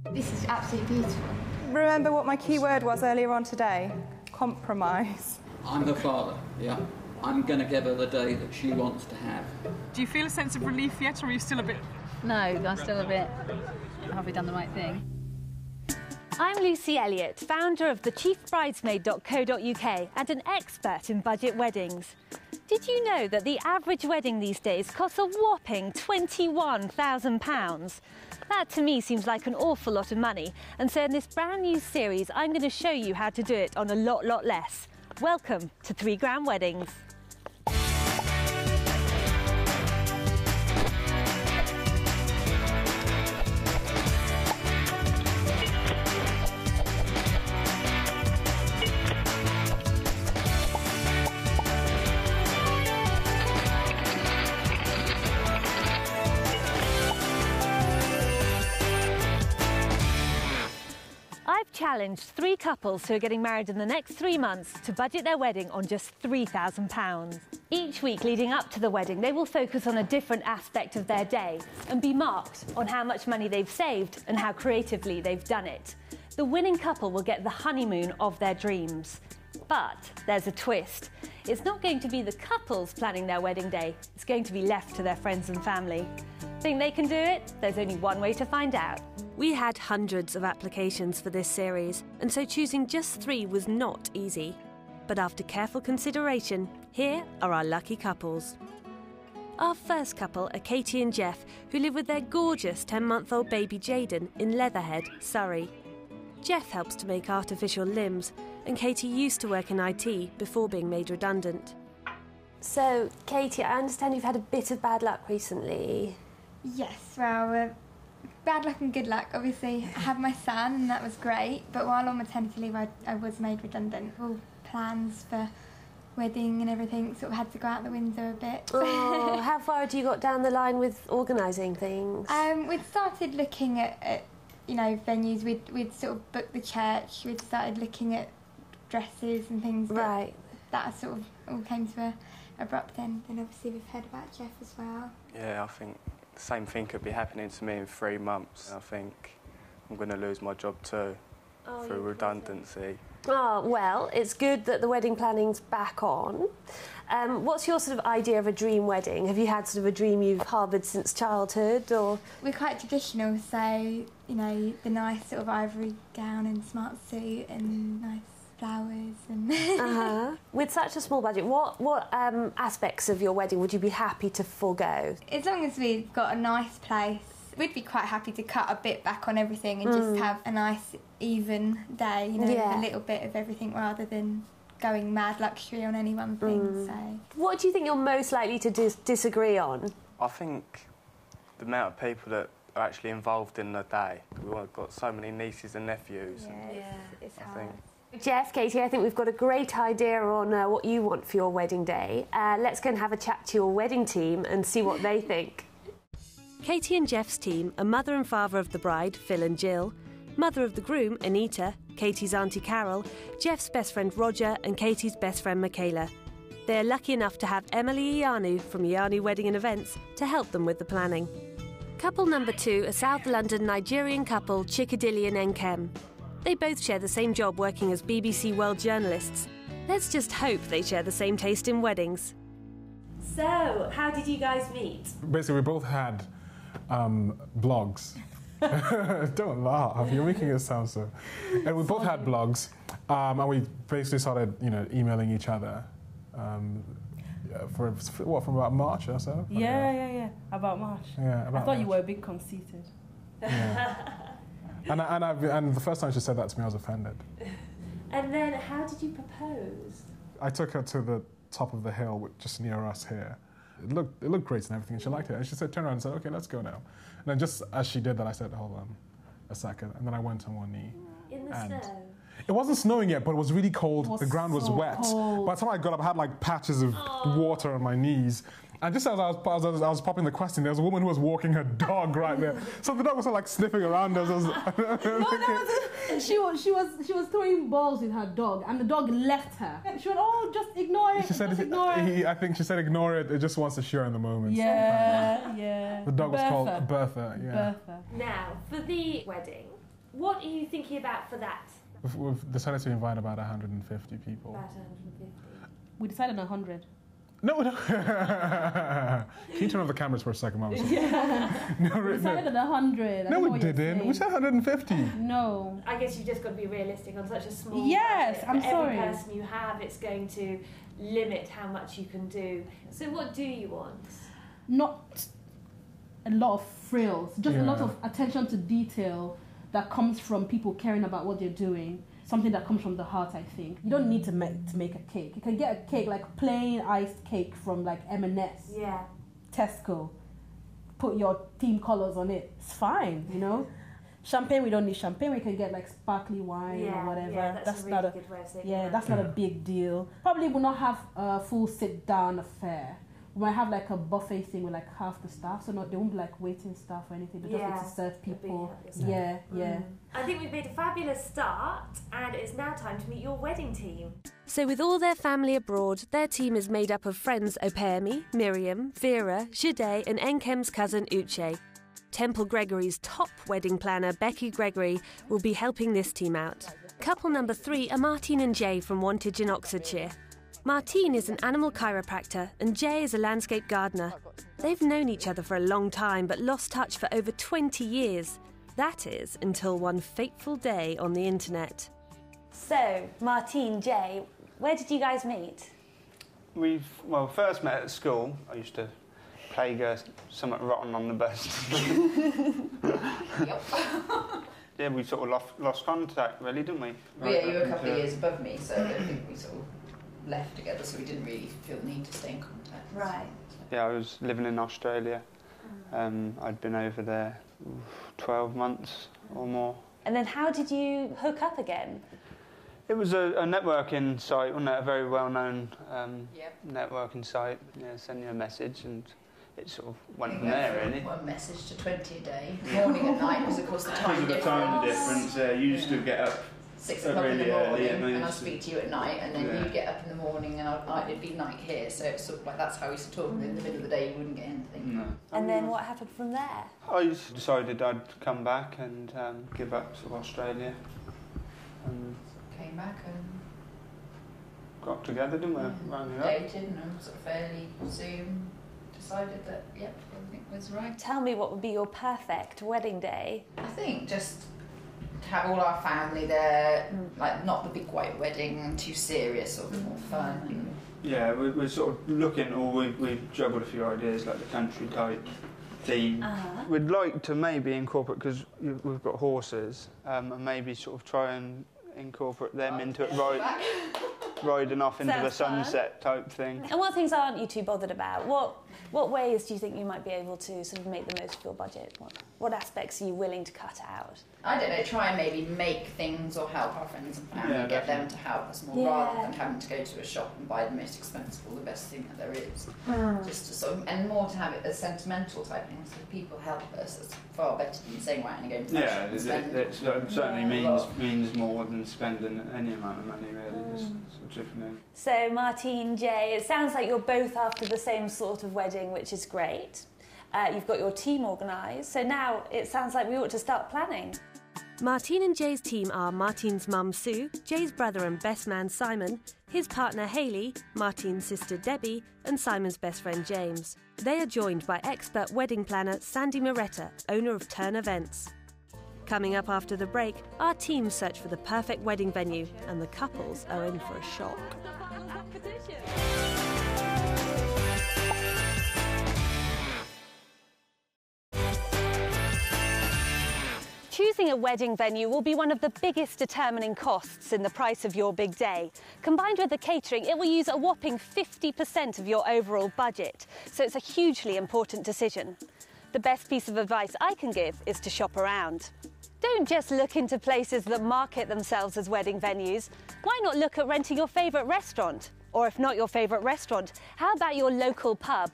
This is absolutely beautiful. Remember what my key word was earlier on today? Compromise. I'm her father, yeah. I'm going to give her the day that she wants to have. Do you feel a sense of relief yet, or are you still a bit... No, I'm still a bit... Have we done the right thing? I'm Lucy Elliott, founder of thechiefbridesmaid.co.uk and an expert in budget weddings. Did you know that the average wedding these days costs a whopping £21,000? That to me seems like an awful lot of money, and so in this brand new series I'm going to show you how to do it on a lot less. Welcome to 3 Grand Weddings. I've challenged 3 couples who are getting married in the next 3 months to budget their wedding on just £3,000. Each week leading up to the wedding, they will focus on a different aspect of their day and be marked on how much money they've saved and how creatively they've done it. The winning couple will get the honeymoon of their dreams. But there's a twist. It's not going to be the couples planning their wedding day. It's going to be left to their friends and family. Think they can do it? There's only one way to find out. We had hundreds of applications for this series, and so choosing just 3 was not easy. But after careful consideration, here are our lucky couples. Our first couple are Katie and Jeff, who live with their gorgeous 10-month-old baby Jaden in Leatherhead, Surrey. Jeff helps to make artificial limbs, and Katie used to work in IT before being made redundant. So, Katie, I understand you've had a bit of bad luck recently. Yes, well, bad luck and good luck. Obviously, I had my son and that was great, but while on maternity leave I was made redundant. All plans for wedding and everything sort of had to go out the window a bit. Oh, how far had you got down the line with organising things? We'd started looking at you know, venues. We'd sort of booked the church. We'd started looking at dresses and things. Right. That sort of all came to an abrupt end. And obviously we've heard about Jeff as well. Yeah, I think the same thing could be happening to me in 3 months. I think I'm going to lose my job too through redundancy. Oh, well, it's good that the wedding planning's back on. What's your sort of idea of a dream wedding? Have you had sort of a dream you've harboured since childhood, or...? We're quite traditional, so, you know, the nice sort of ivory gown and smart suit and nice flowers and... With such a small budget, what aspects of your wedding would you be happy to forego? As long as we've got a nice place, we'd be quite happy to cut a bit back on everything and just have a nice, even day, you know, with a little bit of everything rather than going mad luxury on any one thing, so... What do you think you're most likely to disagree on? I think the amount of people that are actually involved in the day. We've got so many nieces and nephews. Yeah, it's hard. Jeff, Katie, I think we've got a great idea on what you want for your wedding day. Let's go and have a chat to your wedding team and see what they think. Katie and Jeff's team are mother and father of the bride, Phil and Jill, mother of the groom, Anita, Katie's auntie Carol, Jeff's best friend Roger and Katie's best friend Michaela. They are lucky enough to have Emily Ianu from Ianu Wedding and Events to help them with the planning. Couple number 2 are South London Nigerian couple Chikadilli and Nkem. They both share the same job working as BBC World journalists. Let's just hope they share the same taste in weddings. So, how did you guys meet? Basically, we both had blogs. Don't laugh, you're making it sound so... And we both had blogs, and we basically started, you know, emailing each other from about March or so? Yeah, about March. Yeah, about I thought March. you were a bit conceited. Yeah. and the first time she said that to me, I was offended. And then, how did you propose? I took her to the top of the hill, just near us here. It looked great and everything, and she liked it. And she said, turned around and said, okay, let's go now. And then just as she did that, I said, hold on a second. And then I went on one knee. In the snow? It wasn't snowing yet, but it was really cold. The ground was so wet. cold. By the time I got up, I had like patches of water on my knees. And just as I was popping the question, there was a woman who was walking her dog right there. So the dog was like sniffing around us. She was throwing balls with her dog, and the dog left her. She went, "Oh, just ignore it." She said, ignore it. I think she said, ignore it. It just wants to share in the moment. Yeah. The dog was called Bertha. Yeah. Bertha. Now, for the wedding, What are you thinking about for that? We've decided to invite about 150 people. About 150. We decided on 100. No. Can you turn off the cameras for a second, Mum? Yeah. No, We decided on 100. No, we didn't. We said 150. No. I guess you've just got to be realistic on such a small Yes, budget. I'm For sorry. every person you have, it's going to limit how much you can do. So what do you want? Not a lot of frills, just a lot Yeah. of attention to detail that comes from people caring about what they're doing. Something that comes from the heart, I think. You don't need to make a cake. You can get a cake, like plain iced cake from like M&S, Yeah. Tesco. Put your team colours on it. It's fine, you know. Champagne, we don't need champagne. We can get like sparkly wine or whatever. Yeah, that's a really good way of saying that. that's not a big deal. Probably will not have a full sit-down affair. We might have like a buffet thing with like half the staff, so they won't be like waiting staff or anything. They just need to serve people. Yeah. I think we've made a fabulous start, and it's now time to meet your wedding team. So with all their family abroad, their team is made up of friends Opemi, Miriam, Vera, Jade and Enkem's cousin Uche. Temple Gregory's top wedding planner, Becky Gregory, will be helping this team out. Couple number 3 are Martine and Jay from Wantage in Oxfordshire. Martine is an animal chiropractor and Jay is a landscape gardener. They've known each other for a long time but lost touch for over 20 years. That is until one fateful day on the internet. So, Martine, Jay, where did you guys meet? We've first met at school. I used to plague something rotten on the bus. Yep. Yeah, we sort of lost contact, really, didn't we? Yeah, you were a couple of years above me, so I don't think we sort of left together, so we didn't really feel the need to stay in contact. Right. Yeah, I was living in Australia. I'd been over there 12 months or more. And then how did you hook up again? It was a networking site, wasn't it? A very well-known networking site. Yeah, send you a message and it sort of went from there, really. One message to 20 a day, morning and night, because of course the time difference. Because of the time difference, you used to get up 6 o'clock really in the morning, early, and I'd speak to you at night, and then you'd get up in the morning, and it'd be night here, so it's sort of like that's how we used to talk. In the middle of the day, you wouldn't get anything. No. And then what happened from there? I just decided I'd come back and give up to Australia. Came back and got together, didn't we? Rounded up. dated, and sort of fairly soon decided that, yep, everything was right. Tell me what would be your perfect wedding day. I think just to have all our family there, like not the big white wedding, too serious, sort of more fun. And yeah, we're sort of looking, or we've juggled a few ideas, like the country type theme. We'd like to maybe incorporate, because we've got horses, and maybe sort of try and incorporate them into it, riding off into the sunset type thing. And what things aren't you too bothered about? What ways do you think you might be able to sort of make the most of your budget? What aspects are you willing to cut out? I don't know, try and maybe make things or help our friends and family, get them to help us more, rather than having to go to a shop and buy the most expensive or the best thing that there is. Just to sort of, and more to have it as sentimental type things, so if people help us, it's far better than saying, right, I'm going to go to Yeah, it certainly means more than spending any amount of money, really. Just sort of, So, Martine, Jay, it sounds like you're both after the same sort of wedding, which is great. You've got your team organised, so now it sounds like we ought to start planning. Martine and Jay's team are Martine's mum Sue, Jay's brother and best man Simon, his partner Hayley, Martine's sister Debbie and Simon's best friend James. They are joined by expert wedding planner Sandy Moretta, owner of Turn Events. Coming up after the break, our team search for the perfect wedding venue and the couples are in for a shock. Choosing a wedding venue will be one of the biggest determining costs in the price of your big day. Combined with the catering, it will use a whopping 50% of your overall budget, so it's a hugely important decision. The best piece of advice I can give is to shop around. Don't just look into places that market themselves as wedding venues. Why not look at renting your favourite restaurant? Or if not your favourite restaurant, how about your local pub?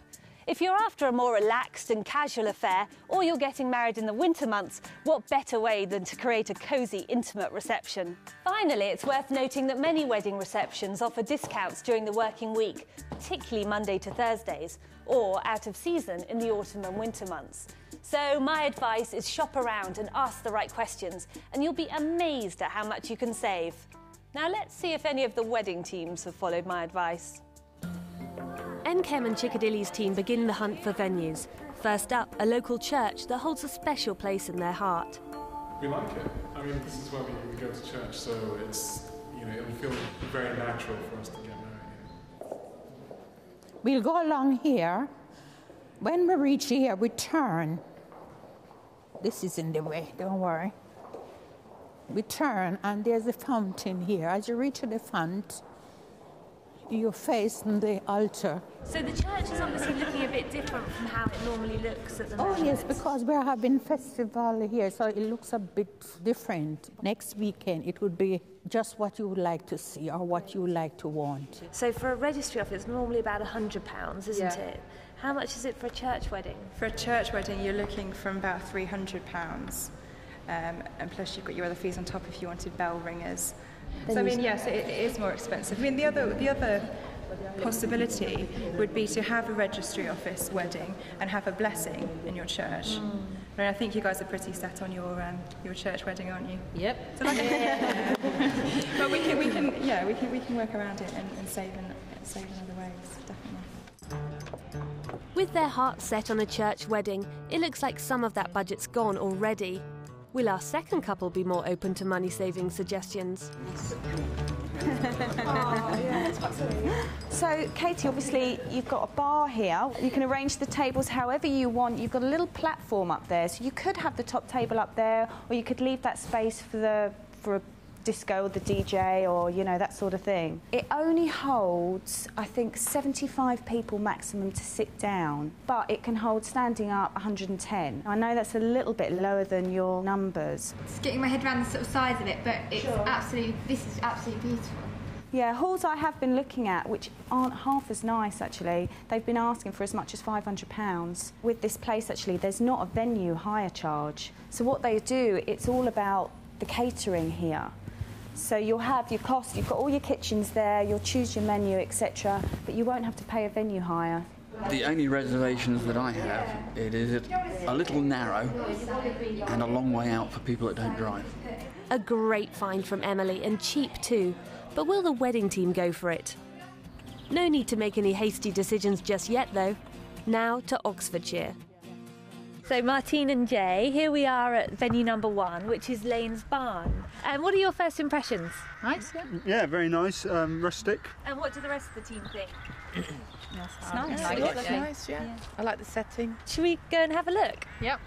If you're after a more relaxed and casual affair, or you're getting married in the winter months, what better way than to create a cosy, intimate reception? Finally, it's worth noting that many wedding receptions offer discounts during the working week, particularly Monday to Thursdays, or out of season in the autumn and winter months. So my advice is shop around and ask the right questions, and you'll be amazed at how much you can save. Now let's see if any of the wedding teams have followed my advice. NChem and Chickadilly's team begin the hunt for venues. First up, a local church that holds a special place in their heart. We like it. I mean, this is where we go to church, so it's, it'll feel very natural for us to get married here. We'll go along here. When we reach here, we turn. This is in the way, don't worry. We turn, and there's a fountain here. As you reach the font, you face the altar. So the church is obviously looking a bit different from how it normally looks at the moment. Oh yes, because we're having festival here, so it looks a bit different. Next weekend, it would be just what you would like to see or what you would like to want. So for a registry office, it's normally about £100, isn't it? How much is it for a church wedding? For a church wedding, you're looking from about £300. And plus you've got your other fees on top if you wanted bell ringers. So I mean, yes, it is more expensive. I mean, the other possibility would be to have a registry office wedding and have a blessing in your church. I mean, I think you guys are pretty set on your church wedding, aren't you? Yep. So like, but we can work around it and save in other ways, definitely. With their hearts set on a church wedding, it looks like some of that budget's gone already. Will our second couple be more open to money-saving suggestions? So, Katie, obviously you've got a bar here. You can arrange the tables however you want. You've got a little platform up there, so you could have the top table up there, or you could leave that space for a disco or the DJ, or that sort of thing. It only holds, I think, 75 people maximum to sit down, but it can hold standing up 110. I know that's a little bit lower than your numbers. Just getting my head around the sort of size of it, but it's this is absolutely beautiful. Yeah, halls I have been looking at, which aren't half as nice actually, they've been asking for as much as £500. With this place actually, there's not a venue hire charge. So what they do, it's all about the catering here. So you'll have your cost, you've got all your kitchens there, you'll choose your menu, etc., but you won't have to pay a venue hire. The only reservations that I have, it is a little narrow and a long way out for people that don't drive. A great find from Emily, and cheap too. But will the wedding team go for it? No need to make any hasty decisions just yet, though. Now to Oxfordshire. So Martine and Jay, here we are at venue number 1, which is Lane's Barn. And what are your first impressions? Nice, yeah. Yeah, very nice, rustic. And what do the rest of the team think? It's nice. I like it. Nice, yeah. I like the setting. Should we go and have a look? Yep.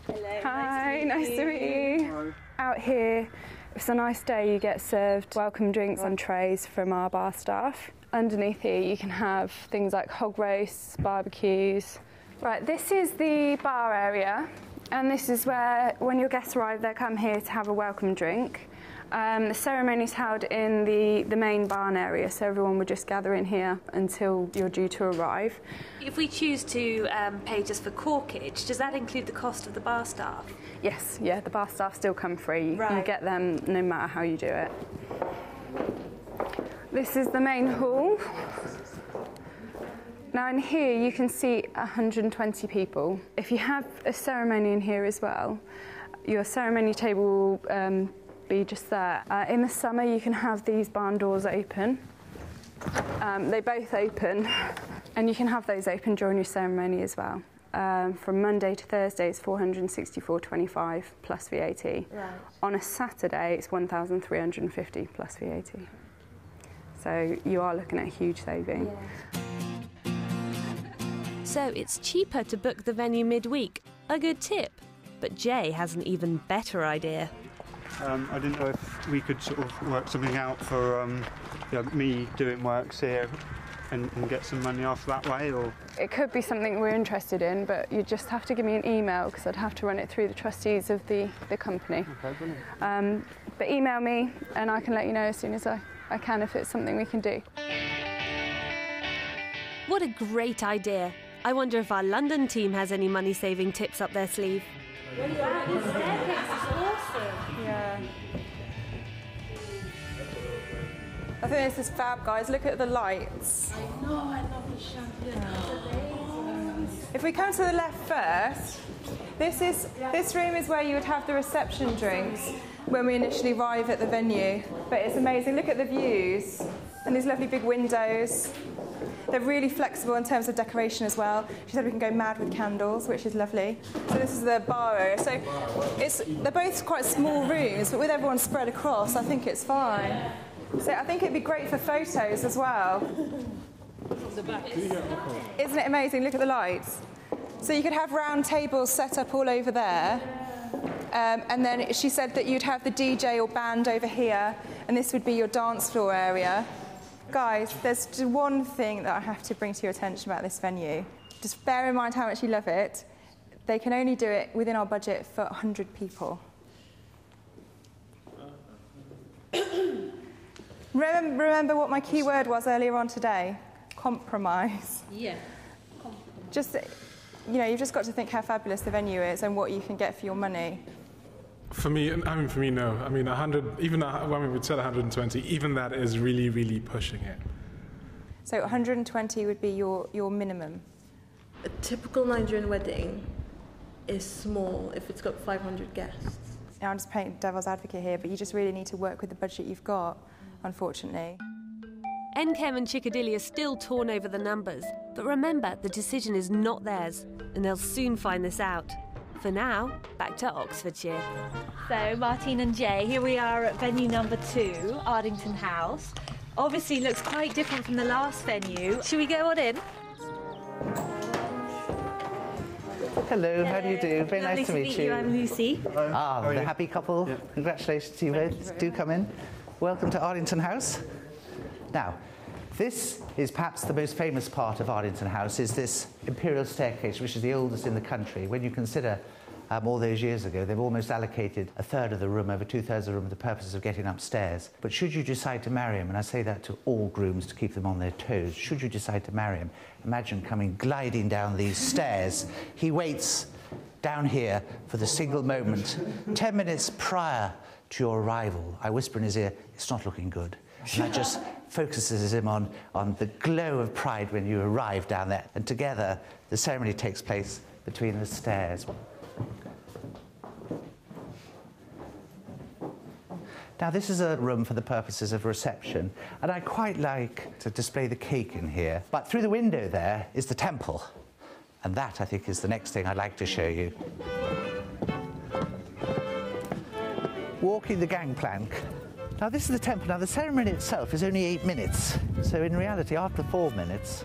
Hello. Hi, nice to meet you. Hello. Out here, if it's a nice day, you get served welcome drinks on trays from our bar staff. Underneath here you can have things like hog roasts, barbecues. Right, this is the bar area, and this is where, when your guests arrive, they come here to have a welcome drink. The ceremony is held in the main barn area, so everyone would just gather in here until you're due to arrive. If we choose to pay just for corkage, does that include the cost of the bar staff? Yes, yeah, the bar staff still come free. Right. You get them no matter how you do it. This is the main hall. Now in here you can seat 120 people. If you have a ceremony in here as well, your ceremony table will be just there. In the summer you can have these barn doors open. They both open, and you can have those open during your ceremony as well. From Monday to Thursday it's $464.25 plus VAT. Right. On a Saturday it's $1,350 plus VAT. So you are looking at a huge saving. Yeah. So it's cheaper to book the venue midweek. A good tip. But Jay has an even better idea. I didn't know if we could sort of work something out for me doing works here and get some money off that way, or... It could be something we're interested in, but you just have to give me an email because I'd have to run it through the trustees of the company. Okay, brilliant. But email me and I can let you know as soon as I can if it's something we can do. What a great idea. I wonder if our London team has any money-saving tips up their sleeve. Wow, this staircase is awesome. Yeah. I think this is fab, guys. Look at the lights. I know, I love the If we come to the left first, this room is where you would have the reception drinks when we initially arrive at the venue. But it's amazing. Look at the views and these lovely big windows. They're really flexible in terms of decoration as well. She said we can go mad with candles, which is lovely. So this is the bar area. So they're both quite small rooms, but with everyone spread across, I think it's fine. So I think it'd be great for photos as well. Isn't it amazing? Look at the lights. So you could have round tables set up all over there. And then she said that you'd have the DJ or band over here, and this would be your dance floor area. Guys, there's just one thing that I have to bring to your attention about this venue. Just bear in mind how much you love it. They can only do it within our budget for 100 people. Remember what my key word was earlier on today? Compromise. Yeah. Just, you've just got to think how fabulous the venue is and what you can get for your money. For me, no. 100, even when we said 120, even that is really, really pushing it. So 120 would be your minimum. A typical Nigerian wedding is small if it's got 500 guests. I'm just playing devil's advocate here, but you just really need to work with the budget you've got, unfortunately. NChem and Chickadilly are still torn over the numbers, but remember, the decision is not theirs, and they'll soon find this out. For now, back to Oxfordshire. So, Martine and Jay, here we are at venue number 2, Ardington House. Obviously looks quite different from the last venue. Should we go on in? Hello, how do you do? Very nice to meet you. I'm Lucy. The happy couple. Yeah. Congratulations to you both. Do come in. Welcome to Ardington House. Now, this is perhaps the most famous part of Ardington House, is this imperial staircase, which is the oldest in the country. When you consider all those years ago, they've almost allocated a third of the room, over 2/3 of the room, for the purposes of getting upstairs. But should you decide to marry him, and I say that to all grooms to keep them on their toes, should you decide to marry him, imagine coming gliding down these stairs. He waits down here for the single moment, 10 minutes prior to your arrival. I whisper in his ear, it's not looking good. And that just focuses him on the glow of pride when you arrive down there. And together, the ceremony takes place between the stairs. Now, this is a room for the purposes of reception, and I quite like to display the cake in here. But through the window there is the temple, and that, I think, is the next thing I'd like to show you. Walking the gangplank. Now, this is the temple. Now, the ceremony itself is only 8 minutes. So, in reality, after 4 minutes,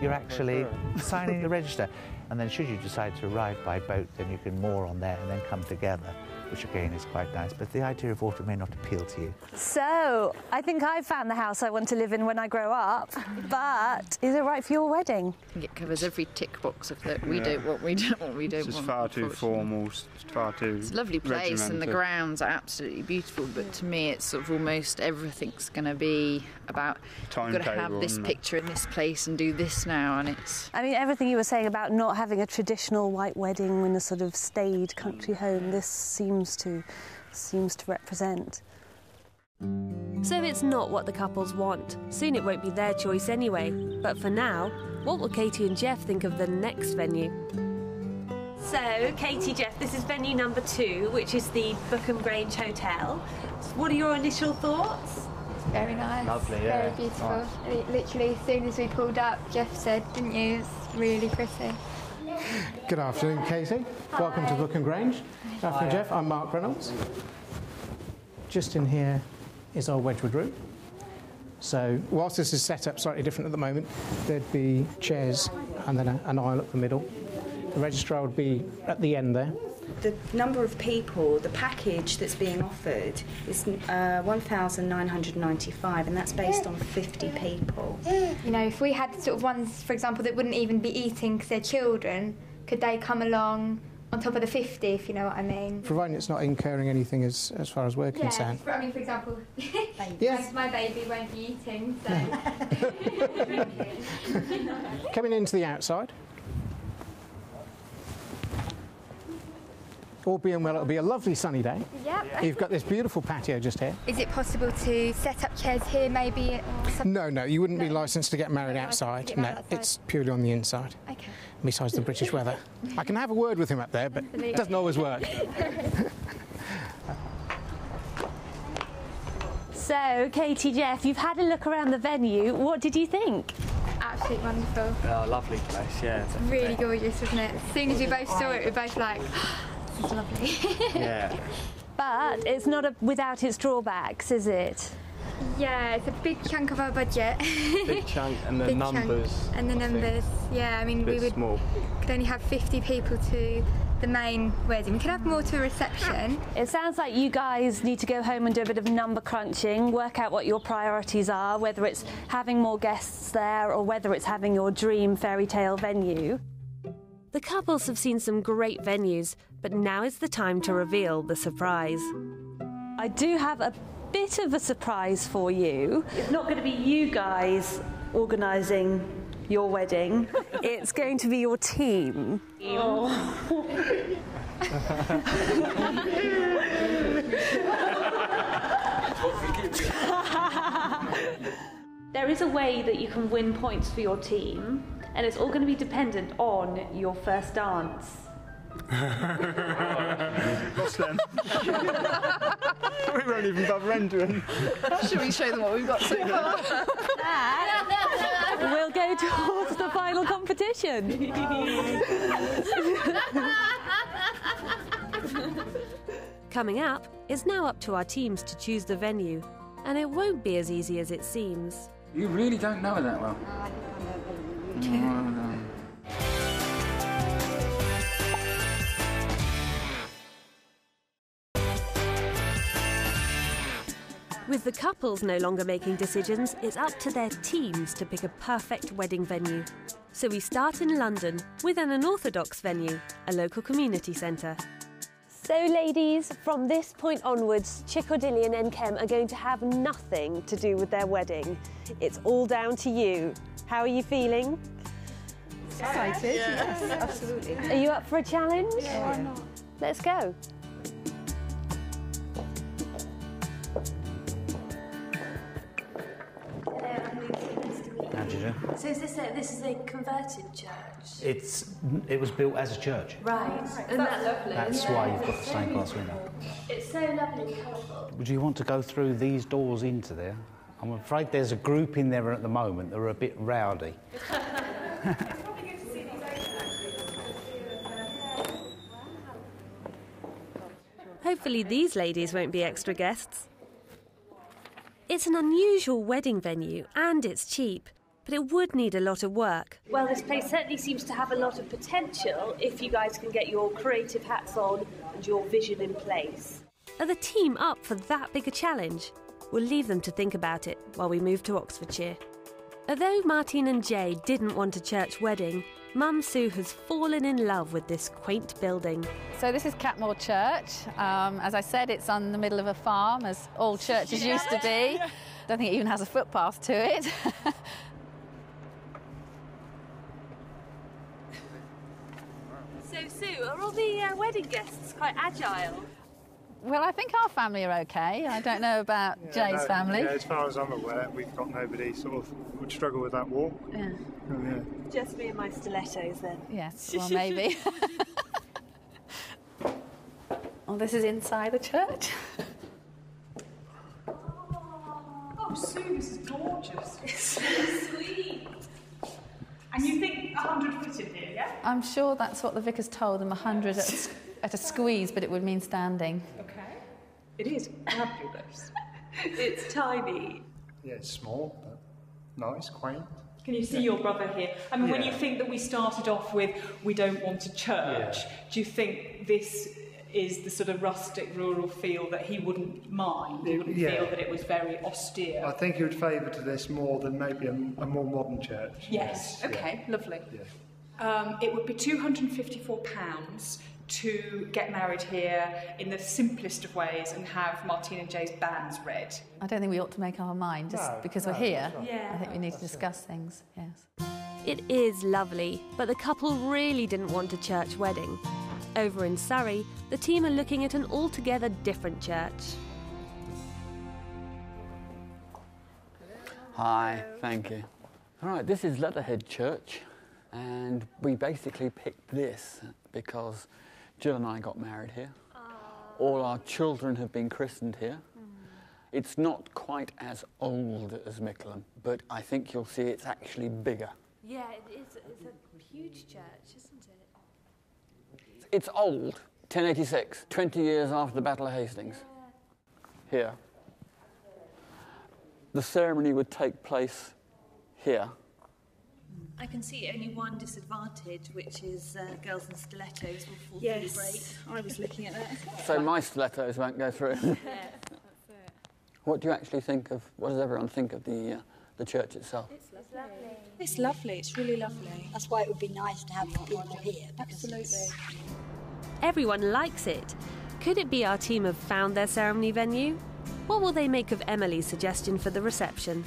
you're actually signing the register. And then, should you decide to arrive by boat, then you can moor on there and then come together, which, again, is quite nice. But the idea of water may not appeal to you. So, I think I've found the house I want to live in when I grow up. But is it right for your wedding? I think it covers every tick box of that. We don't want, we don't want, we don't want. It's just far too formal, far too. It's a lovely place, and the grounds are absolutely beautiful. But to me, it's sort of almost everything's going to be about. You've got to have this picture in this place and do this now, and it's. I mean, everything you were saying about not having a traditional white wedding in a sort of staid country home. This seems to represent. So it's not what the couples want. Soon it won't be their choice anyway. But for now, what will Katie and Jeff think of the next venue? So, Katie, Jeff, this is venue number 2, which is the Bookham Grange Hotel. What are your initial thoughts? Very nice. Lovely, yeah. Very beautiful. Nice. Literally, as soon as we pulled up, Jeff said, didn't you? It's really pretty. Good afternoon, Katie. Hi. Welcome to Bookham Grange. Good afternoon, Jeff. I'm Mark Reynolds. Just in here is our Wedgwood room. So, whilst this is set up slightly different at the moment, there'd be chairs and then an aisle at the middle. The registrar would be at the end there. The number of people, the package that's being offered is 1,995, and that's based on 50 people. You know, if we had sort of ones, for example, that wouldn't even be eating because they're children, could they come along on top of the 50, if you know what I mean? Providing it's not incurring anything as far as we're concerned. I mean, for example, yes. my baby won't be eating, so... Coming into the outside. all being well, it'll be a lovely sunny day. Yep. You've got this beautiful patio just here. Is it possible to set up chairs here, maybe? No, you wouldn't be licensed to get married outside. No, it's purely on the inside. Okay. Besides the British weather. I can have a word with him up there, but it doesn't always work. So, Katie, Jeff, you've had a look around the venue. What did you think? Absolutely wonderful. Oh, lovely place, yeah. It's really gorgeous, wasn't it? As soon as we both saw it, we were both like, this is lovely. Yeah. But it's not without its drawbacks, is it? Yeah, it's a big chunk of our budget. Big chunk, and the Big numbers. Chunk. And the numbers, yeah. I mean, we could only have 50 people to the main wedding. We could have more to a reception. It sounds like you guys need to go home and do a bit of number crunching, work out what your priorities are, whether it's having more guests there or whether it's having your dream fairy tale venue. The couples have seen some great venues, but now is the time to reveal the surprise. I do have a bit of a surprise for you. It's not going to be you guys organising your wedding. It's going to be your team. Oh. There is a way that you can win points for your team, and it's all going to be dependent on your first dance. What's them? We won't even bother entering. Should we show them what we've got so far? We'll go towards the final competition. Coming up, it's now up to our teams to choose the venue, and it won't be as easy as it seems. You really don't know her that well. No. With the couples no longer making decisions, it's up to their teams to pick a perfect wedding venue. So we start in London with an unorthodox venue, a local community centre. So, ladies, from this point onwards, Chickadilly and Nkem are going to have nothing to do with their wedding. It's all down to you. How are you feeling? Excited, yes, absolutely. Are you up for a challenge? Yeah. Why not? Let's go. How do you do? So is this is a converted church? It was built as a church. Right. And that's lovely. That's why you've got the stained glass window. It's so lovely and colourful. Would you want to go through these doors into there? I'm afraid there's a group in there at the moment that are a bit rowdy. Hopefully these ladies won't be extra guests. It's an unusual wedding venue and it's cheap, but it would need a lot of work. Well, this place certainly seems to have a lot of potential if you guys can get your creative hats on and your vision in place. Are the team up for that big a challenge? We'll leave them to think about it while we move to Oxfordshire. Although Martine and Jay didn't want a church wedding, Mum Sue has fallen in love with this quaint building. So this is Catmore Church. As I said, it's on the middle of a farm, as all churches used to be. I don't think it even has a footpath to it. So, Sue, are all the wedding guests quite agile? Well, I think our family are okay. I don't know about Jay's family. Yeah, as far as I'm aware, we've got nobody sort of would struggle with that walk. Yeah. Oh, yeah. Just me and my stilettos then. Yes, well, maybe. Well, this is inside the church. Oh, Sue, this is gorgeous. It's so sweet. And you think 100 fit in here, yeah? I'm sure that's what the vicar's told them, 100 at a squeeze, but it would mean standing. Okay. It is fabulous. It's tiny. Yeah, it's small, but nice, quaint. Can you see your brother here? I mean, when you think that we started off with, we don't want a church, do you think this is the sort of rustic, rural feel that he wouldn't mind? He wouldn't feel that it was very austere? I think he would favour to this more than maybe a more modern church. Yes. Okay, lovely. Yeah. It would be £254 to get married here in the simplest of ways and have Martine and Jay's bands read. I don't think we ought to make our mind just because we're here. Yeah. I think we need to discuss things, yes. It is lovely, but the couple really didn't want a church wedding. Over in Surrey, the team are looking at an altogether different church. Hi, thank you. All right, this is Leatherhead Church, and we basically picked this because Jill and I got married here. All our children have been christened here. It's not quite as old as Mickleham, but I think you'll see it's actually bigger. Yeah, it's a huge church, isn't it? It's old, 1086, 20 years after the Battle of Hastings. Here. The ceremony would take place here. I can see only one disadvantage, which is girls in stilettos will fall Yes, through the break. I was looking at that. So my stilettos won't go through. Yes, that's it. What do you actually think of, what does everyone think of the church itself? It's lovely. It's lovely, it's really lovely. That's why it would be nice to have people here. Absolutely. Everyone likes it. Could it be our team have found their ceremony venue? What will they make of Emily's suggestion for the reception?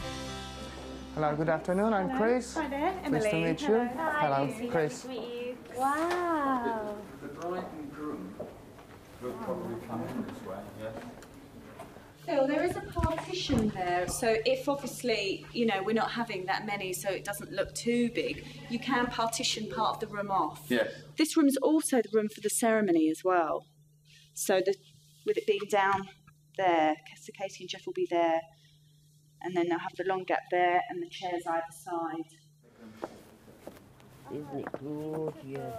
Hello, good afternoon. I'm Chris. Hi there, Emily. Nice to meet you. Hello, Hello, Chris. Nice to meet you. Wow. The bride and groom will probably come in this way, yes. Phil, there is a partition there, so if obviously, you know, we're not having that many so it doesn't look too big, you can partition part of the room off. Yes. This room's also the room for the ceremony as well. So with it being down there, so Katie and Jeff will be there, and then they'll have the long gap there and the chairs either side. Isn't it good? Yes.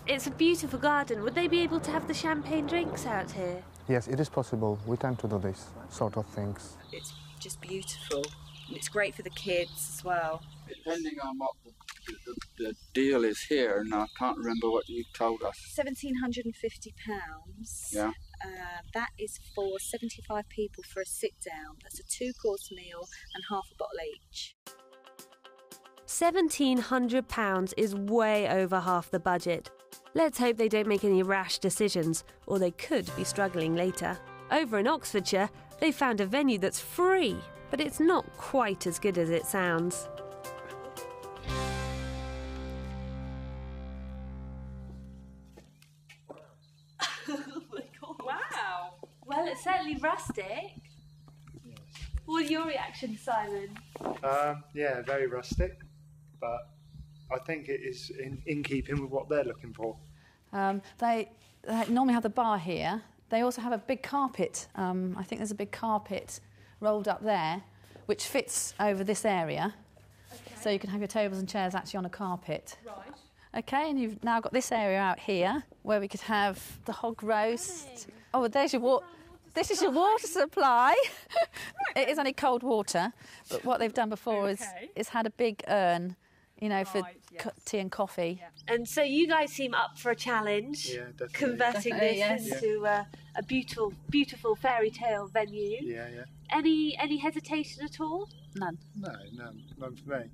It's a beautiful garden. Would they be able to have the champagne drinks out here? Yes, it is possible. We tend to do this sort of things. It's just beautiful. And it's great for the kids as well. Depending on what the deal is here, and I can't remember what you told us. £1,750. Yeah. That is for 75 people for a sit-down. That's a 2-course meal and half a bottle each. £1,700 is way over half the budget. Let's hope they don't make any rash decisions, or they could be struggling later. Over in Oxfordshire, they found a venue that's free, but it's not quite as good as it sounds. Oh my God. Wow. Well, it's certainly rustic. Yes. What are your reactions, Simon? Yeah, very rustic, but I think it is in keeping with what they're looking for. They normally have the bar here. They also have a big carpet. I think there's a big carpet rolled up there, which fits over this area. Okay. So you can have your tables and chairs actually on a carpet. Right. Okay, and you've now got this area out here where we could have the hog roast. Oh, there's your water. This is your water supply. It is only cold water, but what they've done before is had a big urn, you know, for tea and coffee. Yeah. And so you guys seem up for a challenge, converting this into a beautiful, beautiful fairy tale venue. Yeah, yeah. Any hesitation at all? None. No, none for me.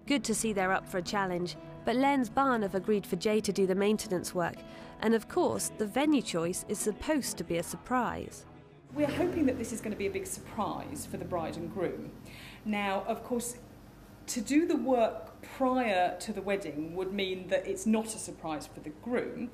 Good to see they're up for a challenge, but Len's Barn have agreed for Jay to do the maintenance work. And of course, the venue choice is supposed to be a surprise. We're hoping that this is going to be a big surprise for the bride and groom. Now, of course, to do the work prior to the wedding would mean that it's not a surprise for the groom.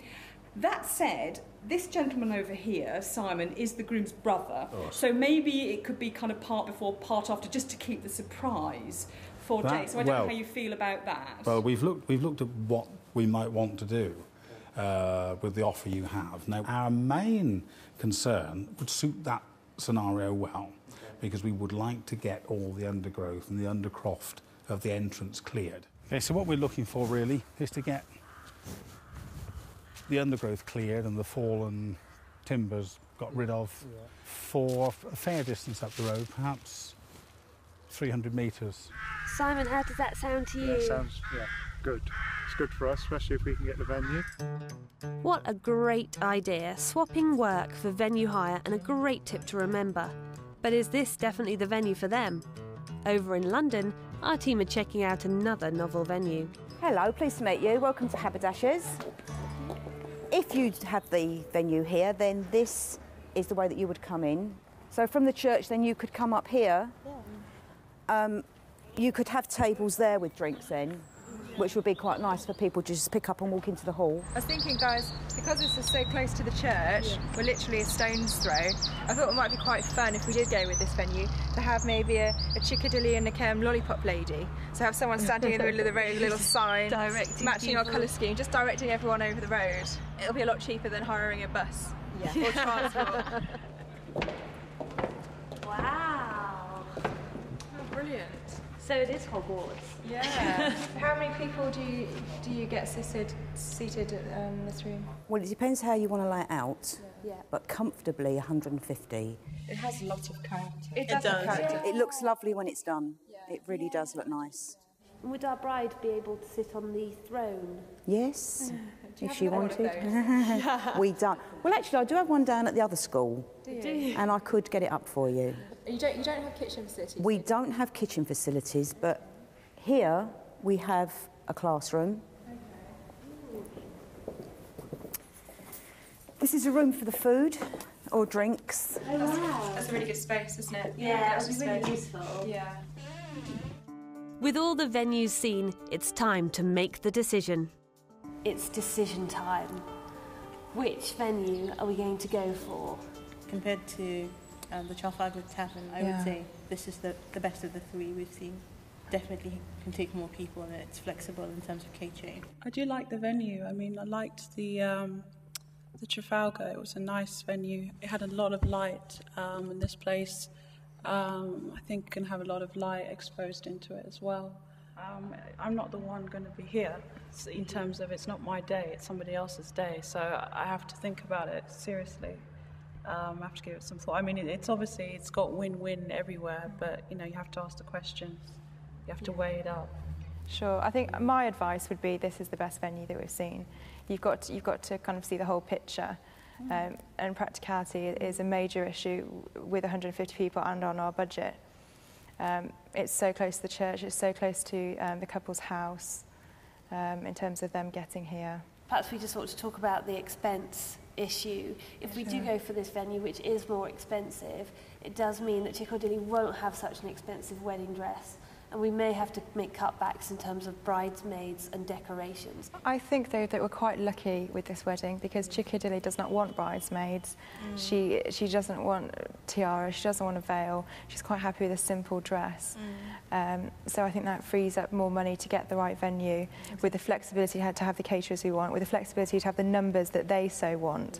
That said, this gentleman over here, Simon, is the groom's brother. Oh. So maybe it could be kind of part before, part after, just to keep the surprise for Jay. So I don't know how you feel about that. Well, we've looked at what we might want to do with the offer you have. Now, our main concern would suit that scenario well, because we would like to get all the undergrowth and the undercroft of the entrance cleared. Okay, so what we're looking for really is to get the undergrowth cleared and the fallen timbers got rid of for a fair distance up the road, perhaps 300 metres. Simon, how does that sound to you? Yeah, sounds good. It's good for us, especially if we can get the venue. What a great idea, swapping work for venue hire, and a great tip to remember. But is this definitely the venue for them? Over in London, our team are checking out another novel venue. Hello, pleased to meet you. Welcome to Haberdashers. If you have the venue here, then this is the way that you would come in. So from the church, then you could come up here. You could have tables there with drinks then. which would be quite nice for people to just pick up and walk into the hall. I was thinking, guys, because this is so close to the church, we're literally a stone's throw, I thought it might be quite fun if we did go with this venue to have maybe a Chickadilly and a lollipop lady. So have someone standing in the middle of the road with a little sign, matching our colour scheme, just directing everyone over the road. It'll be a lot cheaper than hiring a bus or transport. Wow. Oh, brilliant. So it is Hogwarts. Yeah. How many people do you get seated in this room? Well, it depends how you want to lay it out, Yeah. but comfortably 150. It has a lot of character. It does have character. It looks lovely when it's done. It really does look nice. Would our bride be able to sit on the throne? Yes, if have she one of wanted. those? We don't. Well, actually, I do have one down at the other school. Do you? And I could get it up for you. You don't have kitchen facilities? We don't have kitchen facilities, but here we have a classroom. This is a room for the food or drinks. Oh, wow. That's a really good space, isn't it? Yeah, that's it's really useful. Yeah. With all the venues seen, it's time to make the decision. It's decision time. Which venue are we going to go for? Compared to the Trafalgar Tavern, I would say this is the best of the three we've seen. Definitely can take more people and it's flexible in terms of catering. I do like the venue. I mean, I liked the Trafalgar. It was a nice venue. It had a lot of light, and this place I think can have a lot of light exposed into it as well. I'm not the one going to be here in terms of it's not my day, it's somebody else's day, so I have to think about it seriously. I have to give it some thought. I mean, it's got win-win everywhere, but you have to ask the questions. You have to weigh it up. Sure. I think my advice would be this is the best venue that we've seen. You've got to kind of see the whole picture. And practicality is a major issue with 150 people and on our budget. It's so close to the church, it's so close to the couple's house in terms of them getting here. Perhaps we just want to talk about the expense issue. If we do go for this venue, which is more expensive, it does mean that Chickadilly won't have such an expensive wedding dress. And we may have to make cutbacks in terms of bridesmaids and decorations. I think, though, that we're quite lucky with this wedding because Chickadilly does not want bridesmaids. She doesn't want tiara, she doesn't want a veil. She's quite happy with a simple dress. So I think that frees up more money to get the right venue, with the flexibility to have the caterers we want, with the flexibility to have the numbers that they so want.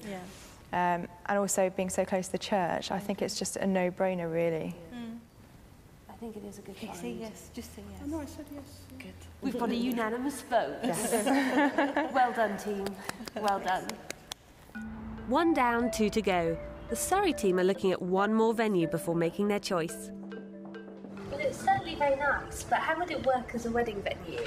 And also being so close to the church, I think it's just a no-brainer, really. I think it is a good find. Say yes, just say yes. Oh, no, I said yes. Good. We've got a unanimous vote. Yes. Well done, team. Well done. One down, two to go. The Surrey team are looking at one more venue before making their choice. Well, it's certainly very nice, but how would it work as a wedding venue?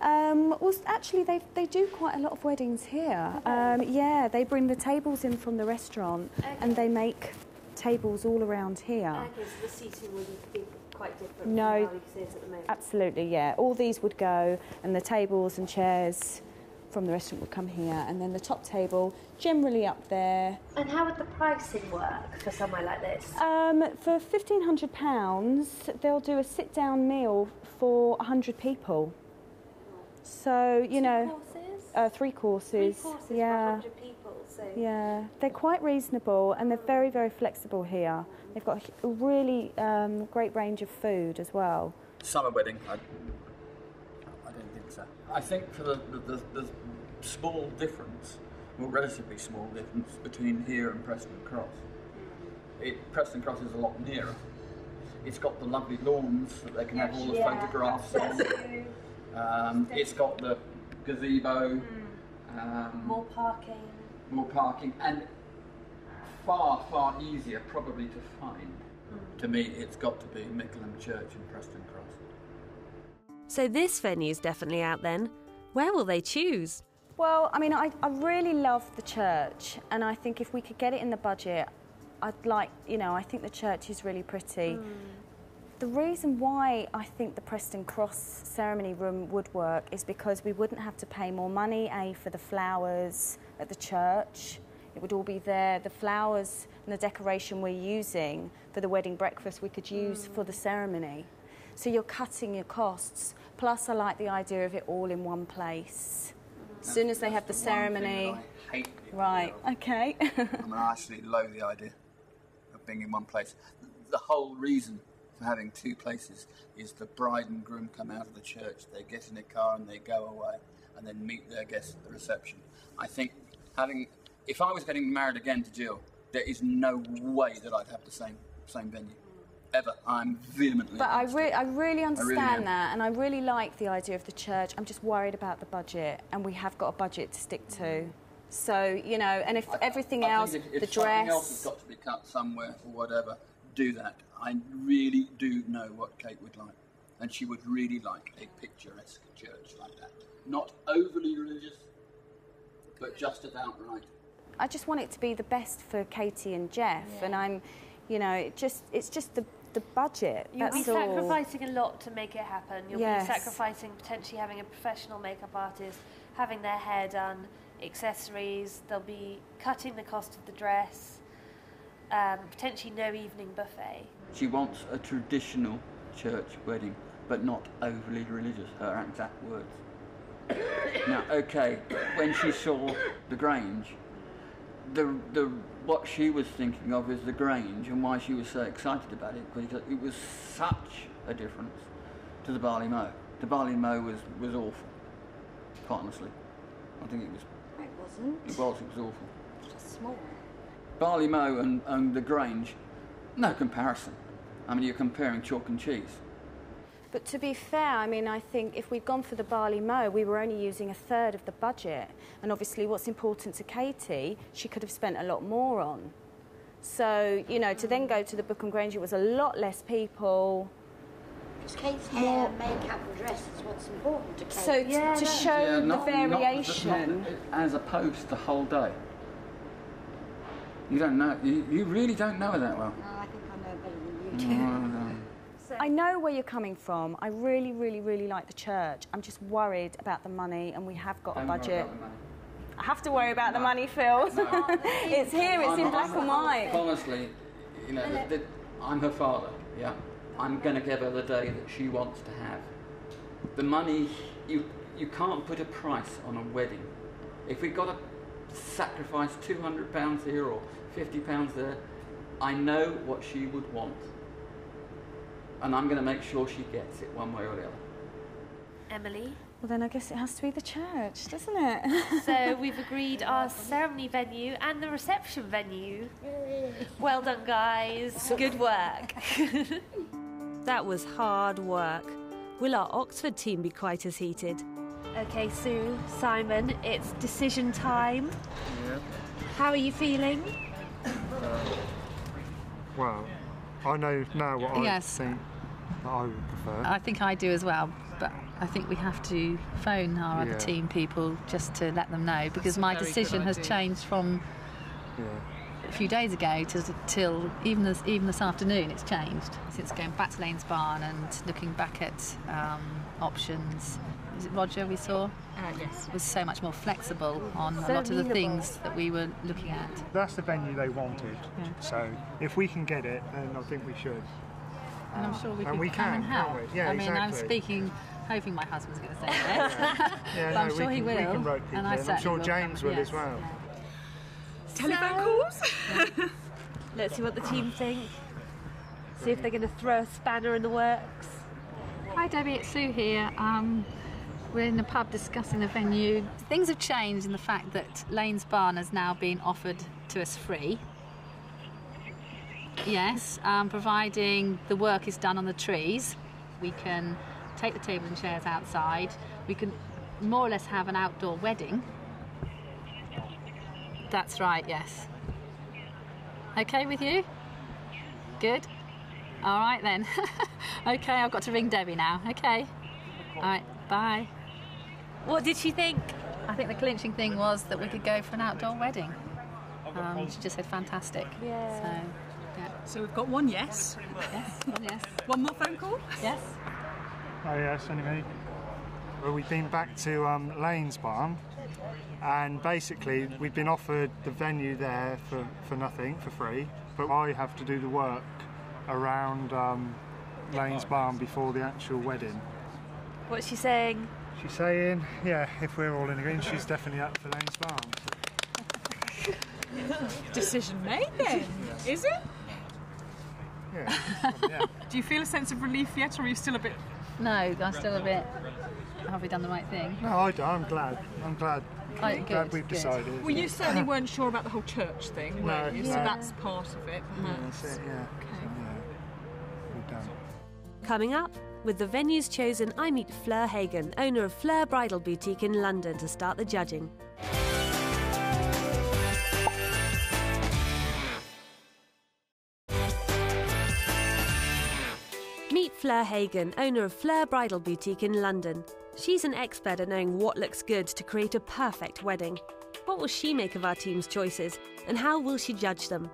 Well, actually, they do quite a lot of weddings here. Yeah, they bring the tables in from the restaurant and they make tables all around here. Okay, so the seating would be quite different No, from how it is at the moment. absolutely, yeah. All these would go, and the tables and chairs from the restaurant would come here, and then the top table generally up there. And how would the pricing work for somewhere like this? For £1,500, they'll do a sit-down meal for 100 people. So, you know... Courses? 3 courses. 3 courses yeah. for 100 people. So. Yeah, they're quite reasonable and they're very, very flexible here. They've got a really great range of food as well. Summer wedding, I don't think so. I think for the small difference, well, relatively small difference between here and Preston Cross. Preston Cross is a lot nearer. It's got the lovely lawns that they can have all the photographs on. It's got the gazebo. More parking. More parking, and far, far easier probably to find. To me, it's got to be Mickleham Church and Preston Cross. So this venue's definitely out then. Where will they choose? Well, I mean, I really love the church, and I think if we could get it in the budget, I think the church is really pretty. The reason why I think the Preston Cross ceremony room would work is because we wouldn't have to pay more money, for the flowers at the church. It would all be there. The flowers and the decoration we're using for the wedding breakfast we could use for the ceremony. So you're cutting your costs. Plus, I like the idea of it all in one place. As soon as they have the ceremony. I hate the Right, okay. I mean, I actually loathe the idea of being in one place. The whole reason for having two places is the bride and groom come out of the church, they get in a car and they go away and then meet their guests at the reception. I think if I was getting married again to Jill, there is no way that I'd have the same venue. Ever. I'm vehemently But I really really understand am. that, and I really like the idea of the church. I'm just worried about the budget, and we have got a budget to stick to. So, you know, and if everything else, if the something dress... else has got to be cut somewhere or whatever, do that. I really do know what Kate would like. And she would really like a picturesque church like that. Not overly religious, but just about right. I just want it to be the best for Katie and Jeff, and I'm, you know, it's just the budget. You'll be That's all. sacrificing a lot to make it happen. You'll Yes. be sacrificing potentially having a professional makeup artist, having their hair done, accessories. They'll be cutting the cost of the dress, potentially no evening buffet. She wants a traditional church wedding, but not overly religious, her exact words. Now, okay, when she saw the Grange, what she was thinking of is the Grange and why she was so excited about it, because it was such a difference to the Barley Mow. The Barley Mow was awful, quite honestly. I think it was. It wasn't. It was awful. Just small. Barley Mow and the Grange, no comparison. I mean, you're comparing chalk and cheese. But to be fair, I mean, I think if we'd gone for the Barley Mow, we were only using a third of the budget. And obviously what's important to Katie, she could have spent a lot more on. So, you know, to then go to the Book and Grange, it was a lot less people. Because Kate's hair, makeup and dress is what's important to Kate. So to show the variation. Not as opposed to the whole day. You don't know, you really don't know her that well. No, I think I know better than you do. I know where you're coming from. I really, really, really like the church. I'm just worried about the money, and we have got a budget. I have to worry about the money, Phil. It's here, it's in black and white. Honestly, you know, I'm her father, yeah? I'm going to give her the day that she wants to have. The money, you can't put a price on a wedding. If we've got to sacrifice £200 here or £50 there, I know what she would want. And I'm going to make sure she gets it one way or the other. Emily? Well, then I guess it has to be the church, doesn't it? So we've agreed our ceremony venue and the reception venue. Well done, guys. Good work. That was hard work. Will our Oxford team be quite as heated? Okay, Sue, Simon, it's decision time. Yeah. How are you feeling? Well, I know now what I Yes. think that I would prefer. I think I do as well, but I think we have to phone our other Yeah. team people just to let them know, because my decision has changed from a few days ago till even this afternoon. It's changed since going back to Lanes Barn and looking back at options. Is it Roger we saw? Yes. Was so much more flexible on a lot of the things that we were looking at. That's the venue they wanted. Yeah. So if we can get it, then I think we should. And I'm sure we And could we come can, and help. can't we? Yeah, I mean, I'm exactly. speaking, hoping my husband's going to say yes. Yeah, but I'm no, sure we he can, will. We can rope people and I in. I'm certainly sure will James come, will yes. as well. Telephone calls? Let's see what the team think. See if they're going to throw a spanner in the works. Hi Debbie, it's Sue here. We're in the pub discussing the venue. Things have changed in the fact that Lanes Barn has now been offered to us free. Yes, providing the work is done on the trees. We can take the tables and chairs outside. We can more or less have an outdoor wedding. That's right, yes. Okay with you? Good? All right then. Okay, I've got to ring Debbie now. Okay. All right, bye. What did she think? I think the clinching thing was that we could go for an outdoor wedding. She just said fantastic. Yeah. So, yeah. So we've got one yes. Yes, one yes. One more phone call? Yes. Oh yes, only me. Well, we've been back to Lanes Barn, and basically we've been offered the venue there for nothing, for free, but I have to do the work around Lanes Barn before the actual wedding. What's she saying? She's saying, yeah, if we're all in agreement, she's definitely up for Lane's Barn. Decision made then, is it? Yeah. Do you feel a sense of relief yet, or are you still a bit... No, I'm still a bit... Have we done the right thing? No, I'm glad. I'm glad we've decided. Well, you certainly weren't sure about the whole church thing, were you? So No. that's part of it, perhaps. That's it, yeah. Okay. We've done. Coming up, with the venues chosen, I meet Fleur Hagan, owner of Fleur Bridal Boutique in London, to start the judging. Meet Fleur Hagan, owner of Fleur Bridal Boutique in London. She's an expert at knowing what looks good to create a perfect wedding. What will she make of our team's choices, and how will she judge them?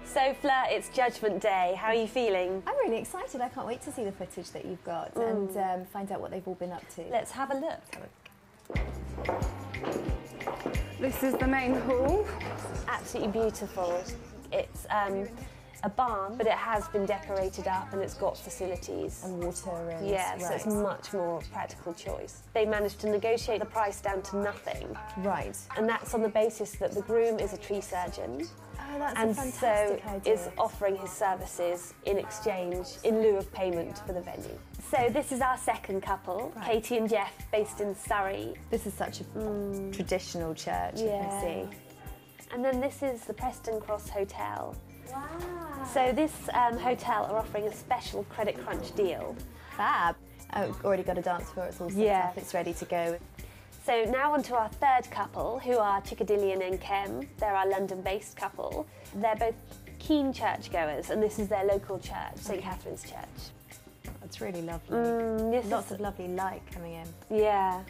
So Fleur, it's Judgment Day. How are you feeling? I'm really excited. I can't wait to see the footage that you've got and find out what they've all been up to. Let's have a look. This is the main hall. Absolutely beautiful. It's a barn, but it has been decorated up and it's got facilities. And water and... Yeah, so it's much more practical choice. They managed to negotiate the price down to nothing. Right. And that's on the basis that the groom is a tree surgeon. Oh, that's and a fantastic so idea. is offering his services in exchange, in lieu of payment for the venue. So this is our second couple, Right. Katie and Jeff, based in Surrey. This is such a traditional church, you can see. And then this is the Preston Cross Hotel. Wow. So this hotel are offering a special credit crunch deal. Fab. Oh, already got a dance floor, it's all set up, it's ready to go. So now on to our third couple, who are Chickadillion and Kem. They're our London-based couple. They're both keen churchgoers, and this is their local church, St Catherine's Church. It's really lovely. Lots of lovely light coming in. Yeah.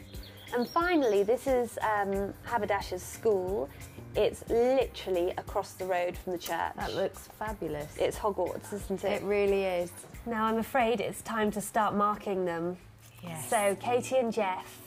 And finally, this is Haberdasher's School. It's literally across the road from the church. That looks fabulous. It's Hogwarts, isn't it? It really is. Now I'm afraid it's time to start marking them. Yes. So Katie and Jeff,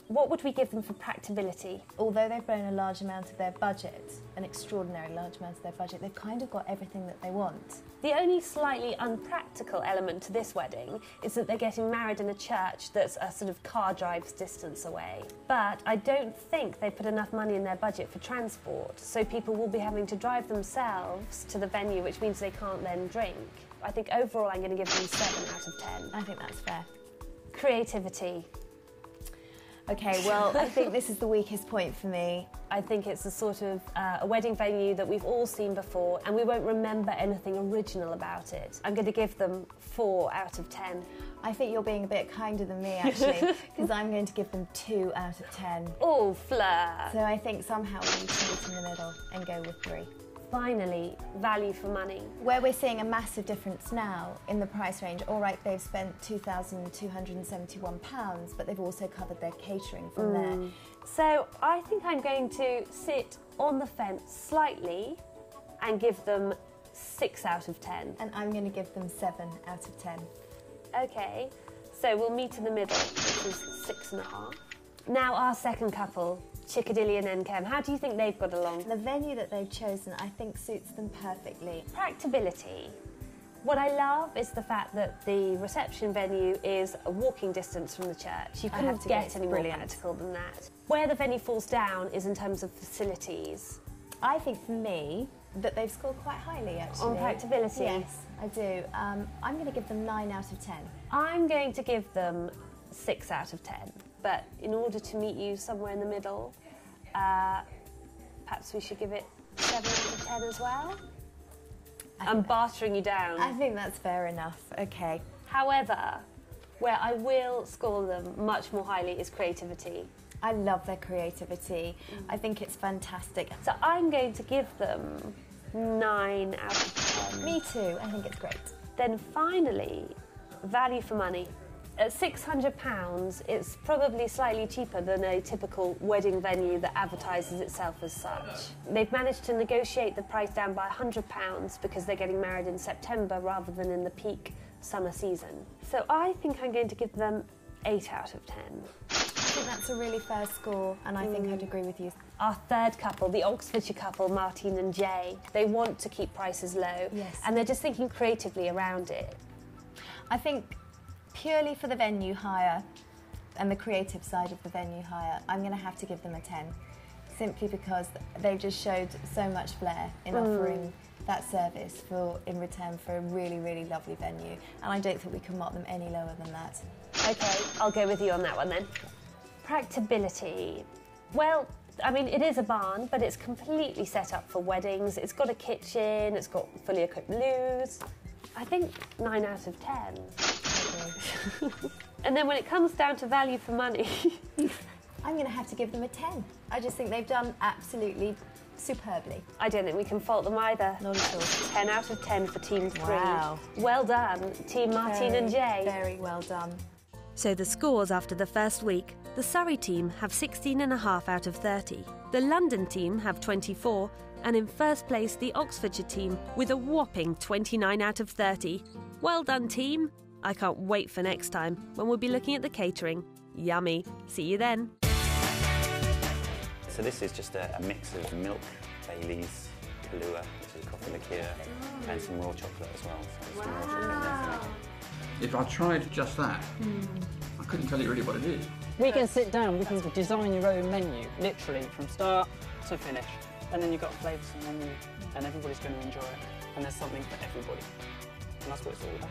what would we give them for practicability? Although they've grown a large amount of their budget, an extraordinary large amount of their budget, they've kind of got everything that they want. The only slightly unpractical element to this wedding is that they're getting married in a church that's a sort of car drive's distance away. But I don't think they put enough money in their budget for transport, so people will be having to drive themselves to the venue, which means they can't then drink. I think overall I'm going to give them 7 out of 10. I think that's fair. Creativity. Okay, well, I think this is the weakest point for me. I think it's a sort of a wedding venue that we've all seen before and we won't remember anything original about it. I'm going to give them 4 out of 10. I think you're being a bit kinder than me, actually, because I'm going to give them 2 out of 10. Oh, Fleur. So I think somehow we need to meet in the middle and go with 3. Finally, value for money. Where we're seeing a massive difference now in the price range, all right, they've spent £2,271, but they've also covered their catering from there. So I think I'm going to sit on the fence slightly and give them 6 out of 10. And I'm going to give them 7 out of 10. Okay, so we'll meet in the middle, which is 6.5. Now our second couple, Chickadillion and Kem. How do you think they've got along? The venue that they've chosen, I think, suits them perfectly. Practicability. What I love is the fact that the reception venue is a walking distance from the church. You couldn't get any more practical than that. Where the venue falls down is in terms of facilities. I think for me that they've scored quite highly, actually. On practicability? Yes, I do. I'm going to give them 9 out of 10. I'm going to give them 6 out of 10. But in order to meet you somewhere in the middle, perhaps we should give it 7 out of 10 as well. I'm bartering you down. I think that's fair enough. Okay. However, where I will score them much more highly is creativity. I love their creativity. I think it's fantastic. So I'm going to give them 9 out of 10. Me too. I think it's great. Then finally, value for money. At £600, it's probably slightly cheaper than a typical wedding venue that advertises itself as such. They've managed to negotiate the price down by £100 because they're getting married in September rather than in the peak summer season. So I think I'm going to give them 8 out of 10. I think that's a really fair score, and I think I'd agree with you. Our third couple, the Oxfordshire couple, Martine and Jay, they want to keep prices low, Yes. and they're just thinking creatively around it. I think Purely for the venue hire and the creative side of the venue hire, I'm going to have to give them a 10. Simply because they've just showed so much flair in offering that service in return for a really, really lovely venue. And I don't think we can mark them any lower than that. OK, I'll go with you on that one then. Practicability. Well, I mean, it is a barn, but it's completely set up for weddings. It's got a kitchen, it's got fully equipped loos. I think 9 out of 10. And then when it comes down to value for money... I'm going to have to give them a 10. I just think they've done absolutely superbly. I don't think we can fault them either. Not at all. 10 out of 10 for Team 3. Wow. Well done, Team Martine and Jay. Very well done. So the scores after the first week. The Surrey team have 16.5 out of 30. The London team have 24. And in first place, the Oxfordshire team with a whopping 29 out of 30. Well done, team. I can't wait for next time when we'll be looking at the catering. Yummy. See you then. So this is just a mix of milk, Baileys, Kahlua, which is a coffee liqueur, and some raw chocolate as well. So some raw chocolate. If I tried just that, I couldn't tell you really what it is. We can sit down, we can design your own menu, literally from start to finish. And then you've got a flavoursome menu, and everybody's going to enjoy it. And there's something for everybody. And that's what it's all about.